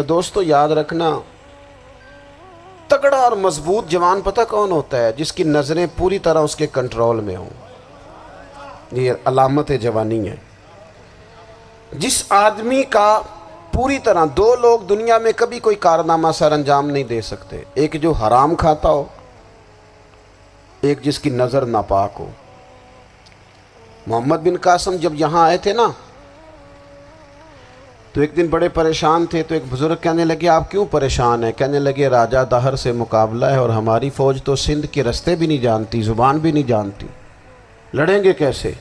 دوستو یاد رکھنا، تگڑا اور مضبوط جوان پتہ کون ہوتا ہے؟ جس کی نظریں پوری طرح اس کے کنٹرول میں ہوں۔ یہ علامت جوانی ہے۔ جس آدمی کا پوری طرح، دو لوگ دنیا میں کبھی کوئی کارنامہ سر انجام نہیں دے سکتے، ایک جو حرام کھاتا ہو، ایک جس کی نظر ناپاک ہو۔ محمد بن قاسم جب یہاں آئے تھے نا، تو ایک دن بڑے پریشان تھے، تو ایک بزرگ کہنے لگے آپ کیوں پریشان ہیں؟ کہنے لگے راجہ دہر سے مقابلہ ہے اور ہماری فوج تو سندھ کے رستے بھی نہیں جانتی، زبان بھی نہیں جانتی، لڑیں گے کیسے؟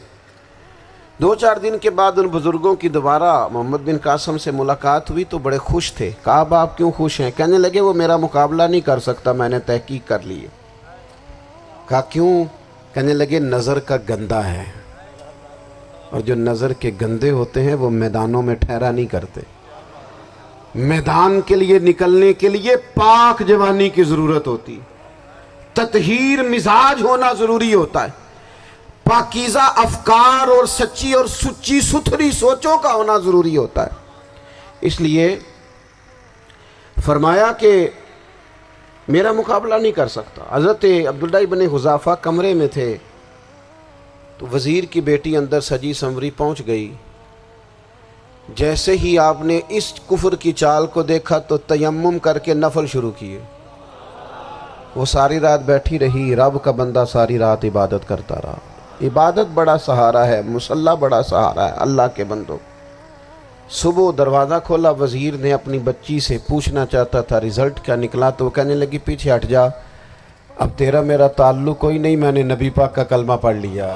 دو چار دن کے بعد ان بزرگوں کی دوبارہ محمد بن قاسم سے ملاقات ہوئی تو بڑے خوش تھے۔ کہا اب آپ کیوں خوش ہیں؟ کہنے لگے وہ میرا مقابلہ نہیں کر سکتا، میں نے تحقیق کر لی ہے۔ کہا کیوں؟ کہنے لگے نظر کا گندہ ہے، اور جو نظر کے گندے ہوتے ہیں وہ میدانوں میں ٹھہرا نہیں کرتے۔ میدان کے لیے نکلنے کے لیے پاک جوانی کی ضرورت ہوتی، تطہیر مزاج ہونا ضروری ہوتا ہے، پاکیزہ افکار اور سچی اور سچی ستھری سوچوں کا ہونا ضروری ہوتا ہے۔ اس لیے فرمایا کہ میرا مقابلہ نہیں کر سکتا۔ حضرت عبداللہ ابن حذافہ کمرے میں تھے، تو وزیر کی بیٹی اندر سجی سنوری پہنچ گئی۔ جیسے ہی آپ نے اس کفر کی چال کو دیکھا تو تیمم کر کے نفل شروع کیے۔ وہ ساری رات بیٹھی رہی، رب کا بندہ ساری رات عبادت کرتا رہا۔ عبادت بڑا سہارا ہے، مصلی بڑا سہارا ہے اللہ کے بندوں۔ صبح دروازہ کھولا، وزیر نے اپنی بچی سے پوچھنا چاہتا تھا رزلٹ کیا نکلا، تو وہ کہنے لگی پیچھے ہٹ جا، اب تیرا میرا تعلق کوئی نہیں، میں نے نبی پاک کا کلمہ پڑھ لیا۔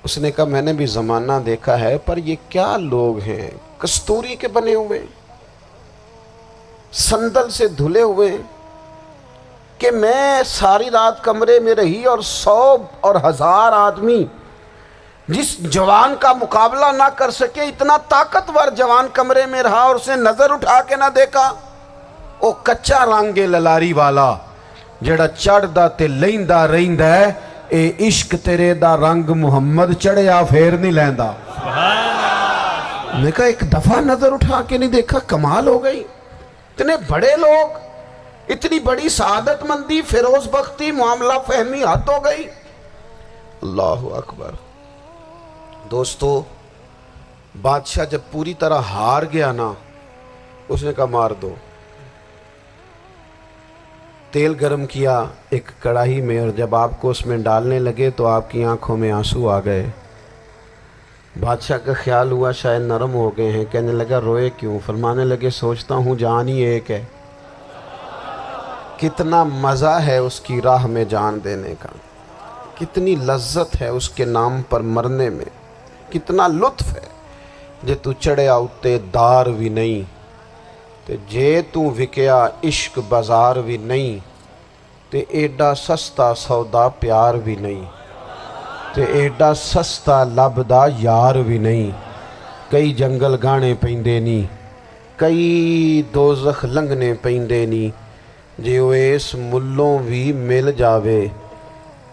اس نے کہا میں نے بھی زمانہ دیکھا ہے، پر یہ کیا لوگ ہیں، کستوری کے بنے ہوئے، سندل سے دھلے ہوئے، کہ میں ساری رات کمرے میں رہی اور 100 اور 1000 آدمی جس جوان کا مقابلہ نہ کر سکے، اتنا طاقتور جوان کمرے میں رہا اور اس نے نظر اٹھا کے نہ دیکھا۔ او کچا رنگے للاری والا جڑا چڑھدا تے لیندا رہندا ہے، اے عشق تیرے دا رنگ محمد چڑھیا پھر نہیں لیندا۔ میں کہا ایک دفعہ نظر اٹھا کے نہیں دیکھا، کمال ہو گئی۔ اتنے بڑے لوگ، اتنی بڑی سعادت مندی، فیروز بختی، معاملہ فہمی حد ہو گئی۔ اللہ اکبر۔ دوستو بادشاہ جب پوری طرح ہار گیا نا، اس نے کہا مار دو۔ تیل گرم کیا ایک کڑاہی میں، اور جب آپ کو اس میں ڈالنے لگے تو آپ کی آنکھوں میں آنسو آ گئے۔ بادشاہ کا خیال ہوا شاید نرم ہو گئے ہیں، کہنے لگا روئے کیوں؟ فرمانے لگے سوچتا ہوں جان ہی ایک ہے، کتنا مزہ ہے اس کی راہ میں جان دینے کا، کتنی لذت ہے اس کے نام پر مرنے میں، کتنا لطف ہے۔ جے تو چڑھیا اتے دار بھی نہیں، تے جے تو وکیا عشق بازار بھی نہیں، تے ایڈا سستا سودا پیار بھی نہیں، تے ایڈا سستا لبدا یار بھی نہیں۔ کئی جنگل گانے پیندے نہیں، کئی دوزخ لنگنے پیندے نہیں، جے وہ اس ملوں بھی مل جاوے،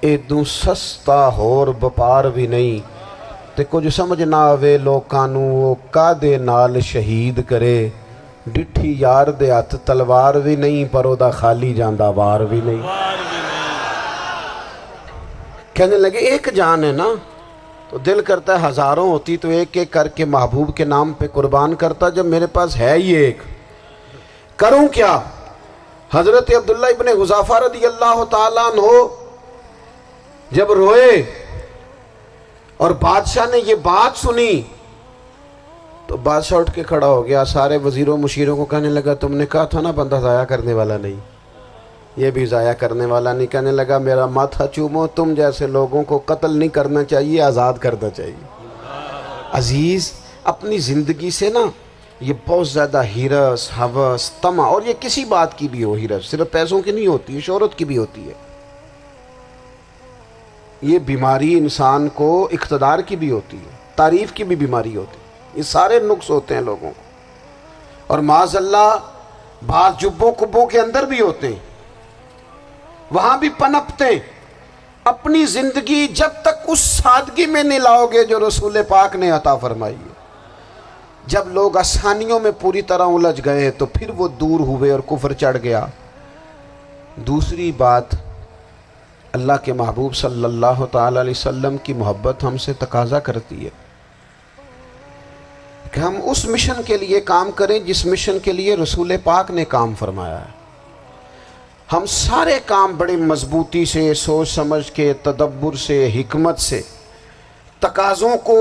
ایدوں سستا ہور بپار بھی نہیں۔ تے کچھ سمجھ نہ آوے لوکانوں وہ کادے نال شہید کرے، ڈٹھی یار دے ہاتھ تلوار بھی نہیں، پر او دا خالی جاندہ وار بھی نہیں۔ کہنے لگے ایک جان ہے نا، تو دل کرتا ہے ہزاروں ہوتی تو ایک ایک کر کے محبوب کے نام پہ قربان کرتا، جب میرے پاس ہے ہی ایک، کروں کیا؟ حضرت عبداللہ ابن حذافہ رضی اللہ تعالیٰ عنہ جب روئے اور بادشاہ نے یہ بات سنی، تو بادشاہ اٹھ کے کھڑا ہو گیا، سارے وزیروں مشیروں کو کہنے لگا تم نے کہا تھا نا بندہ ضائع کرنے والا نہیں، یہ بھی ضائع کرنے والا نہیں۔ کہنے لگا میرا ماتھا چومو، تم جیسے لوگوں کو قتل نہیں کرنا چاہیے، آزاد کرنا چاہیے۔ عزیز اپنی زندگی سے نا یہ بہت زیادہ ہرس، ہوس، طمع، اور یہ کسی بات کی بھی ہو، ہرس صرف پیسوں کی نہیں ہوتی ہے، شہرت کی بھی ہوتی ہے، یہ بیماری انسان کو اقتدار کی بھی ہوتی ہے، تعریف کی بھی بیماری ہوتی ہے، یہ سارے نقص ہوتے ہیں لوگوں کو، اور معاذ اللہ بعض جبوں کبوں کے اندر بھی ہوتے ہیں، وہاں بھی پنپتے ہیں۔ اپنی زندگی جب تک اس سادگی میں نہیں لاؤ گے جو رسول پاک نے عطا فرمائی ہے، جب لوگ آسانیوں میں پوری طرح الجھ گئے تو پھر وہ دور ہوئے اور کفر چڑھ گیا۔ دوسری بات، اللہ کے محبوب صلی اللہ تعالی علیہ وسلم کی محبت ہم سے تقاضا کرتی ہے کہ ہم اس مشن کے لیے کام کریں جس مشن کے لیے رسول پاک نے کام فرمایا ہے۔ ہم سارے کام بڑے مضبوطی سے، سوچ سمجھ کے، تدبر سے، حکمت سے، تقاضوں کو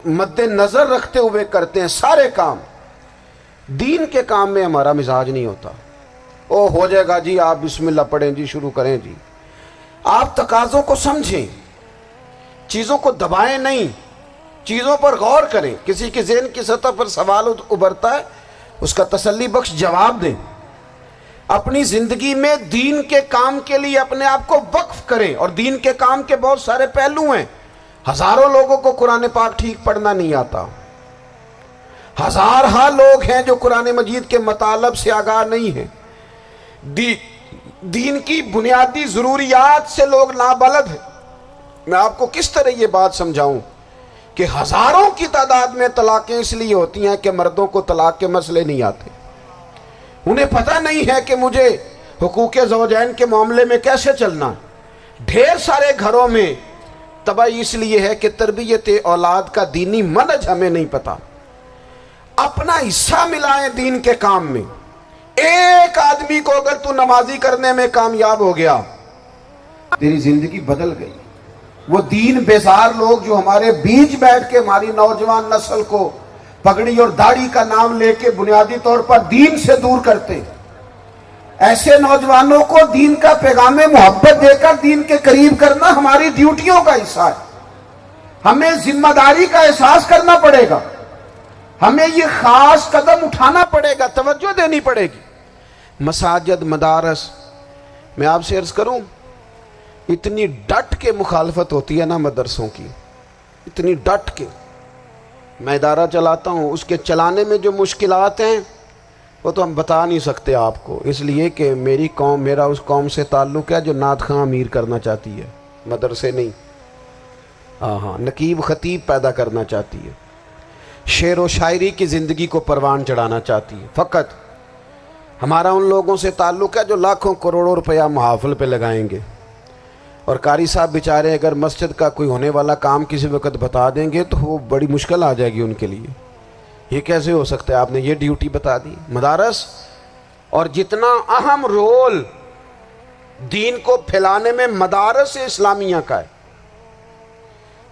مد نظر رکھتے ہوئے کرتے ہیں سارے کام۔ دین کے کام میں ہمارا مزاج نہیں ہوتا، او ہو جائے گا جی، آپ بسم اللہ پڑھیں جی، شروع کریں جی۔ آپ تقاضوں کو سمجھیں، چیزوں کو دبائیں نہیں، چیزوں پر غور کریں۔ کسی کے ذہن کی سطح پر سوال ابھرتا ہے، اس کا تسلی بخش جواب دیں۔ اپنی زندگی میں دین کے کام کے لیے اپنے آپ کو وقف کریں، اور دین کے کام کے بہت سارے پہلو ہیں۔ ہزاروں لوگوں کو قرآن پاک ٹھیک پڑھنا نہیں آتا، ہزارہا لوگ ہیں جو قرآن مجید کے مطالب سے آگاہ نہیں ہیں، دین کی بنیادی ضروریات سے لوگ نابلد ہیں۔ میں آپ کو کس طرح یہ بات سمجھاؤں کہ ہزاروں کی تعداد میں طلاقیں اس لیے ہوتی ہیں کہ مردوں کو طلاق کے مسئلے نہیں آتے، انہیں پتہ نہیں ہے کہ مجھے حقوق زوجین کے معاملے میں کیسے چلنا ہے۔ ڈھیر سارے گھروں میں تباہی اس لیے ہے کہ تربیت اولاد کا دینی منہج ہمیں نہیں پتا۔ اپنا حصہ ملائیں دین کے کام میں۔ ایک آدمی کو اگر تو نمازی کرنے میں کامیاب ہو گیا، تیری زندگی بدل گئی۔ وہ دین بیزار لوگ جو ہمارے بیچ بیٹھ کے ہماری نوجوان نسل کو پگڑی اور داڑھی کا نام لے کے بنیادی طور پر دین سے دور کرتے، ایسے نوجوانوں کو دین کا پیغام محبت دے کر دین کے قریب کرنا ہماری ڈیوٹیوں کا حصہ ہے۔ ہمیں ذمہ داری کا احساس کرنا پڑے گا، ہمیں یہ خاص قدم اٹھانا پڑے گا، توجہ دینی پڑے گی۔ مساجد، مدارس، میں آپ سے عرض کروں، اتنی ڈٹ کے مخالفت ہوتی ہے نا مدرسوں کی، اتنی ڈٹ کے۔ میں ادارہ چلاتا ہوں، اس کے چلانے میں جو مشکلات ہیں وہ تو ہم بتا نہیں سکتے آپ کو، اس لیے کہ میری قوم، میرا اس قوم سے تعلق ہے جو نعت خواں امیر کرنا چاہتی ہے، مدرسے نہیں۔ ہاں، نقیب خطیب پیدا کرنا چاہتی ہے، شعر و شاعری کی زندگی کو پروان چڑھانا چاہتی ہے۔ فقط ہمارا ان لوگوں سے تعلق ہے جو لاکھوں کروڑوں روپیہ محافل پہ لگائیں گے، اور قاری صاحب بیچارے اگر مسجد کا کوئی ہونے والا کام کسی وقت بتا دیں گے تو وہ بڑی مشکل آ جائے گی ان کے لیے۔ یہ کیسے ہو سکتا ہے، آپ نے یہ ڈیوٹی بتا دی؟ مدارس، اور جتنا اہم رول دین کو پھیلانے میں مدارس اسلامیہ کا ہے،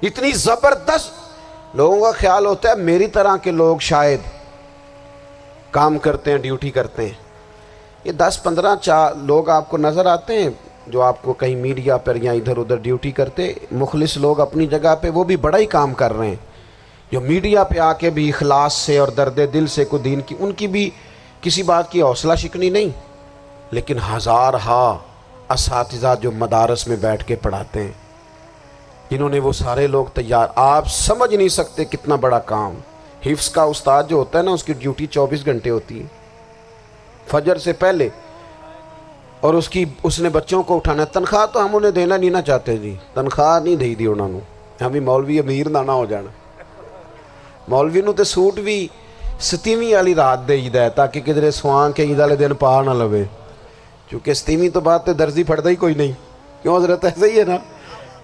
اتنی زبردست، لوگوں کا خیال ہوتا ہے میری طرح کے لوگ شاید کام کرتے ہیں، ڈیوٹی کرتے ہیں۔ یہ 10-15 لوگ آپ کو نظر آتے ہیں جو آپ کو کہیں میڈیا پر یا ادھر ادھر ڈیوٹی کرتے، مخلص لوگ اپنی جگہ پہ، وہ بھی بڑا ہی کام کر رہے ہیں، جو میڈیا پہ آ کے بھی اخلاص سے اور درد دل سے کو دین کی، ان کی بھی کسی بات کی حوصلہ شکنی نہیں، لیکن ہزارہا اساتذہ جو مدارس میں بیٹھ کے پڑھاتے ہیں، جنہوں نے وہ سارے لوگ تیار، آپ سمجھ نہیں سکتے کتنا بڑا کام۔ حفظ کا استاد جو ہوتا ہے نا، اس کی ڈیوٹی 24 گھنٹے ہوتی ہے، فجر سے پہلے، اور اس نے بچوں کو اٹھانا ہے۔ تنخواہ تو ہم انہیں دینا نہیں نہ چاہتے جی، تنخواہ نہیں دئی دی انہوں نے، ہمیں مولوی امیر نہ ہو جانا، مولوی نو تے سوٹ بھی 27ویں والی رات دے ہے تاکہ کدھر سوان کے عید والے دن پا نہ لوے، چونکہ 27ویں تو بعد تے درزی پھڑتا ہی کوئی نہیں، کیوں حضرت؟ ایسا ہی ہے نا،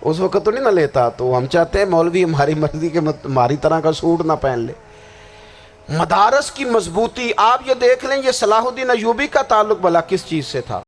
اس وقت تو نہیں نہ لیتا، تو ہم چاہتے ہیں مولوی ہماری مرضی کے ہماری طرح کا سوٹ نہ پہن لے۔ مدارس کی مضبوطی، آپ یہ دیکھ لیں، یہ صلاح الدین ایوبی کا تعلق بھلا کس چیز سے تھا؟